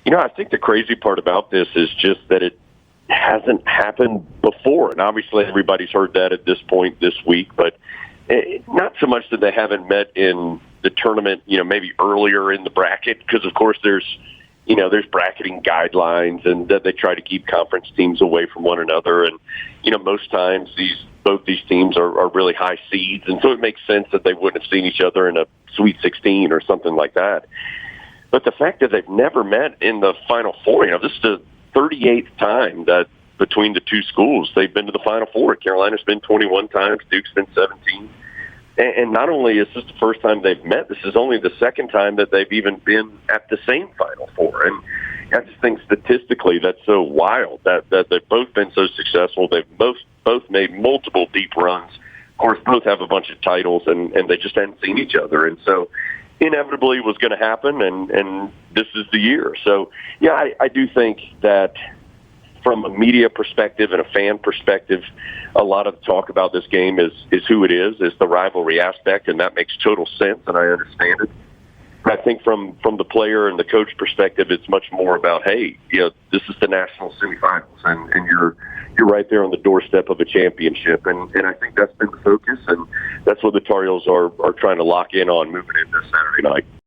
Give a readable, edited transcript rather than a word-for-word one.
I think the crazy part about this is just that it hasn't happened before. And obviously everybody's heard that at this point this week, but not so much that they haven't met in the tournament, maybe earlier in the bracket, because of course there's bracketing guidelines and that they try to keep conference teams away from one another. And, most times both these teams are really high seeds. And so it makes sense that they wouldn't have seen each other in a Sweet 16 or something like that. But the fact that they've never met in the Final Four, this is the 38th time that between the two schools they've been to the Final Four. Carolina's been 21 times, Duke's been 17. And not only is this the first time they've met, this is only the second time that they've even been at the same Final Four. And I just think statistically that's so wild that they've both been so successful. They've both made multiple deep runs. Of course, both have a bunch of titles, and they just hadn't seen each other. And so inevitably it was going to happen, and this is the year. So, yeah, I do think that from a media perspective and a fan perspective, a lot of the talk about this game is who it is the rivalry aspect, and that makes total sense, and I understand it. But I think from the player and the coach perspective, it's much more about, hey, this is the national semifinals, and you're right there on the doorstep of a championship, and I think that's been the focus, and that's what the Tar Heels are trying to lock in on moving into Saturday night.